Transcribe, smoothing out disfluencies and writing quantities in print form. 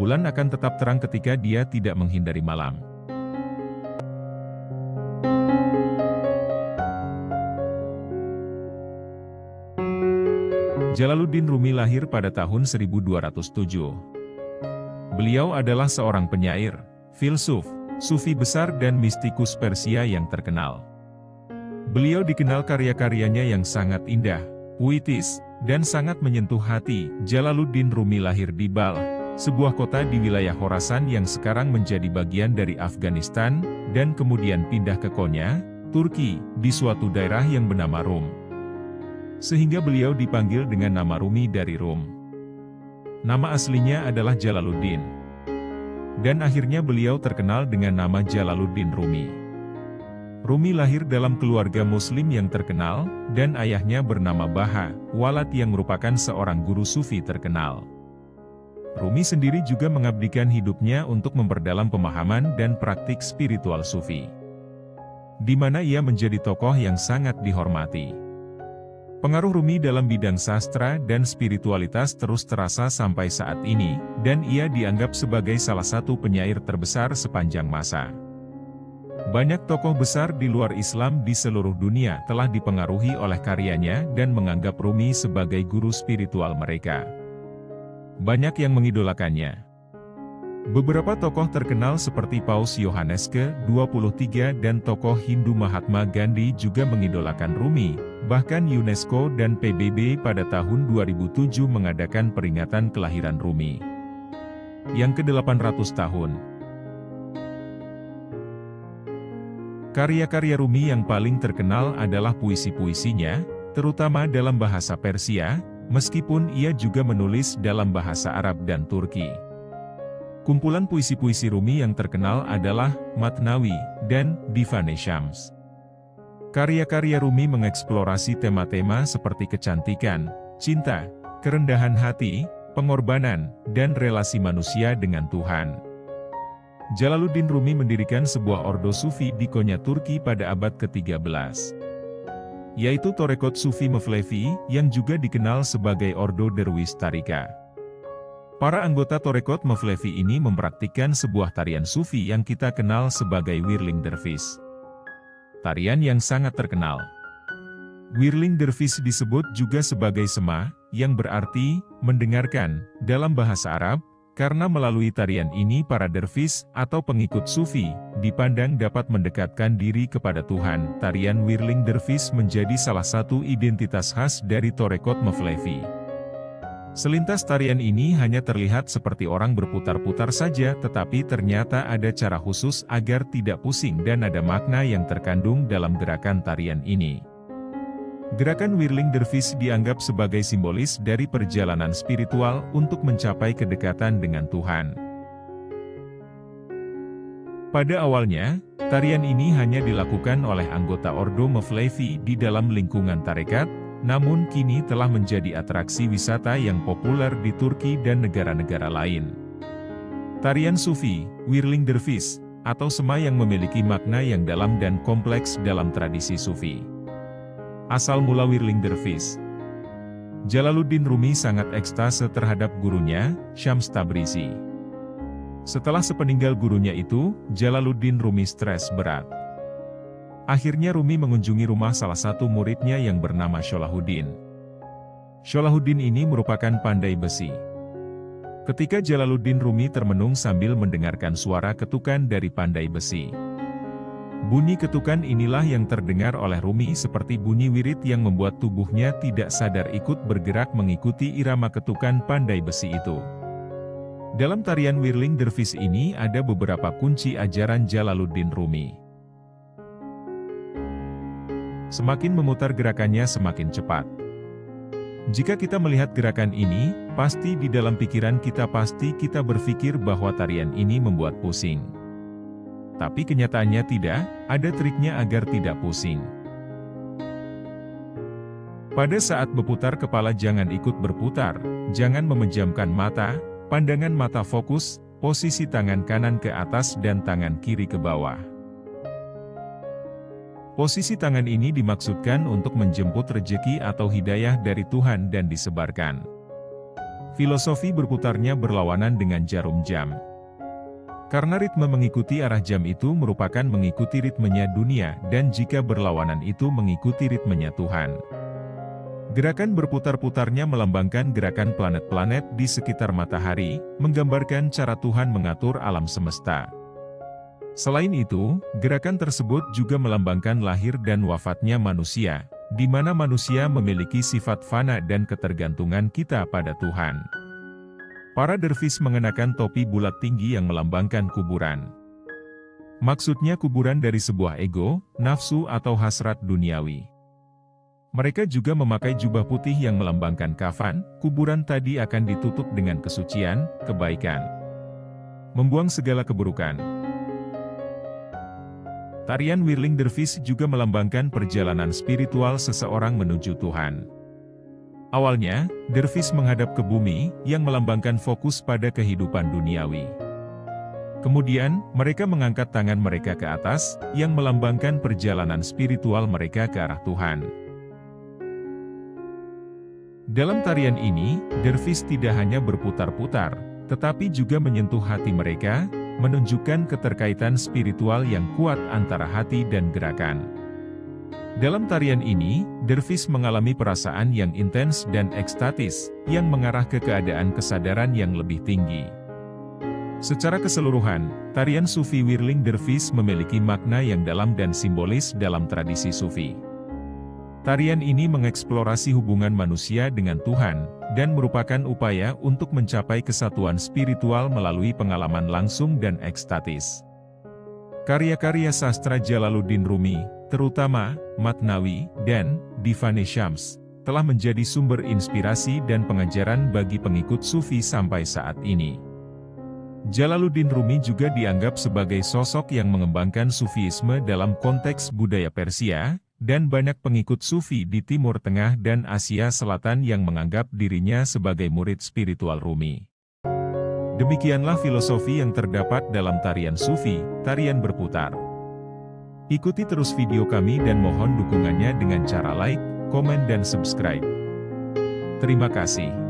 bulan akan tetap terang ketika dia tidak menghindari malam. Jalaluddin Rumi lahir pada tahun 1207. Beliau adalah seorang penyair, filsuf, sufi besar dan mistikus Persia yang terkenal. Beliau dikenal karya-karyanya yang sangat indah, puitis, dan sangat menyentuh hati. Jalaluddin Rumi lahir di Balkh, sebuah kota di wilayah Khorasan yang sekarang menjadi bagian dari Afghanistan, dan kemudian pindah ke Konya, Turki, di suatu daerah yang bernama Rum. Sehingga beliau dipanggil dengan nama Rumi dari Rum. Nama aslinya adalah Jalaluddin. Dan akhirnya beliau terkenal dengan nama Jalaluddin Rumi. Rumi lahir dalam keluarga muslim yang terkenal, dan ayahnya bernama Baha Walad yang merupakan seorang guru sufi terkenal. Rumi sendiri juga mengabdikan hidupnya untuk memperdalam pemahaman dan praktik spiritual sufi, di mana ia menjadi tokoh yang sangat dihormati. Pengaruh Rumi dalam bidang sastra dan spiritualitas terus terasa sampai saat ini, dan ia dianggap sebagai salah satu penyair terbesar sepanjang masa. Banyak tokoh besar di luar Islam di seluruh dunia telah dipengaruhi oleh karyanya dan menganggap Rumi sebagai guru spiritual mereka. Banyak yang mengidolakannya. Beberapa tokoh terkenal seperti Paus Yohanes ke-23 dan tokoh Hindu Mahatma Gandhi juga mengidolakan Rumi. Bahkan UNESCO dan PBB pada tahun 2007 mengadakan peringatan kelahiran Rumi yang ke-800 tahun. Karya-karya Rumi yang paling terkenal adalah puisi-puisinya, terutama dalam bahasa Persia, meskipun ia juga menulis dalam bahasa Arab dan Turki. Kumpulan puisi-puisi Rumi yang terkenal adalah Matnawi dan Divane Shams. Karya-karya Rumi mengeksplorasi tema-tema seperti kecantikan, cinta, kerendahan hati, pengorbanan, dan relasi manusia dengan Tuhan. Jalaluddin Rumi mendirikan sebuah ordo sufi di Konya, Turki pada abad ke-13, yaitu Torekot Sufi Mevlevi, yang juga dikenal sebagai Ordo Derwish Tarika. Para anggota Torekot Mevlevi ini mempraktikkan sebuah tarian sufi yang kita kenal sebagai Whirling Dervish. Tarian yang sangat terkenal. Whirling Dervish disebut juga sebagai sema, yang berarti mendengarkan dalam bahasa Arab, karena melalui tarian ini para dervish atau pengikut sufi dipandang dapat mendekatkan diri kepada Tuhan. Tarian Whirling Dervish menjadi salah satu identitas khas dari Torekot Mevlevi. Selintas tarian ini hanya terlihat seperti orang berputar-putar saja, tetapi ternyata ada cara khusus agar tidak pusing dan ada makna yang terkandung dalam gerakan tarian ini. Gerakan Whirling Dervish dianggap sebagai simbolis dari perjalanan spiritual untuk mencapai kedekatan dengan Tuhan. Pada awalnya, tarian ini hanya dilakukan oleh anggota Ordo Mevlevi di dalam lingkungan tarekat, namun kini telah menjadi atraksi wisata yang populer di Turki dan negara-negara lain. Tarian Sufi, Whirling Dervish, atau sema yang memiliki makna yang dalam dan kompleks dalam tradisi Sufi. Asal mula Whirling Dervish. Jalaluddin Rumi sangat ekstase terhadap gurunya, Syams Tabrizi. Setelah sepeninggal gurunya itu, Jalaluddin Rumi stres berat. Akhirnya Rumi mengunjungi rumah salah satu muridnya yang bernama Sholahuddin. Sholahuddin ini merupakan pandai besi. Ketika Jalaluddin Rumi termenung sambil mendengarkan suara ketukan dari pandai besi. Bunyi ketukan inilah yang terdengar oleh Rumi seperti bunyi wirid yang membuat tubuhnya tidak sadar ikut bergerak mengikuti irama ketukan pandai besi itu. Dalam tarian Whirling Dervish ini ada beberapa kunci ajaran Jalaluddin Rumi. Semakin memutar gerakannya semakin cepat. Jika kita melihat gerakan ini, pasti di dalam pikiran kita berpikir bahwa tarian ini membuat pusing. Tapi kenyataannya tidak, ada triknya agar tidak pusing. Pada saat berputar kepala jangan ikut berputar, jangan memejamkan mata, pandangan mata fokus, posisi tangan kanan ke atas dan tangan kiri ke bawah. Posisi tangan ini dimaksudkan untuk menjemput rejeki atau hidayah dari Tuhan dan disebarkan. Filosofi berputarnya berlawanan dengan jarum jam. Karena ritme mengikuti arah jam itu merupakan mengikuti ritmenya dunia, dan jika berlawanan itu mengikuti ritmenya Tuhan. Gerakan berputar-putarnya melambangkan gerakan planet-planet di sekitar matahari, menggambarkan cara Tuhan mengatur alam semesta. Selain itu, gerakan tersebut juga melambangkan lahir dan wafatnya manusia, di mana manusia memiliki sifat fana dan ketergantungan kita pada Tuhan. Para dervis mengenakan topi bulat tinggi yang melambangkan kuburan. Maksudnya kuburan dari sebuah ego, nafsu atau hasrat duniawi. Mereka juga memakai jubah putih yang melambangkan kafan. Kuburan tadi akan ditutup dengan kesucian, kebaikan. Membuang segala keburukan. Tarian Whirling Dervish juga melambangkan perjalanan spiritual seseorang menuju Tuhan. Awalnya, dervis menghadap ke bumi, yang melambangkan fokus pada kehidupan duniawi. Kemudian, mereka mengangkat tangan mereka ke atas, yang melambangkan perjalanan spiritual mereka ke arah Tuhan. Dalam tarian ini, dervis tidak hanya berputar-putar, tetapi juga menyentuh hati mereka, menunjukkan keterkaitan spiritual yang kuat antara hati dan gerakan. Dalam tarian ini, dervis mengalami perasaan yang intens dan ekstatis, yang mengarah ke keadaan kesadaran yang lebih tinggi. Secara keseluruhan, tarian Sufi Whirling Dervish memiliki makna yang dalam dan simbolis dalam tradisi Sufi. Tarian ini mengeksplorasi hubungan manusia dengan Tuhan, dan merupakan upaya untuk mencapai kesatuan spiritual melalui pengalaman langsung dan ekstatis. Karya-karya sastra Jalaluddin Rumi, terutama Matnawi dan Divane Syams, telah menjadi sumber inspirasi dan pengajaran bagi pengikut Sufi sampai saat ini. Jalaluddin Rumi juga dianggap sebagai sosok yang mengembangkan Sufisme dalam konteks budaya Persia, dan banyak pengikut Sufi di Timur Tengah dan Asia Selatan yang menganggap dirinya sebagai murid spiritual Rumi. Demikianlah filosofi yang terdapat dalam tarian Sufi, tarian berputar. Ikuti terus video kami dan mohon dukungannya dengan cara like, komen dan subscribe. Terima kasih.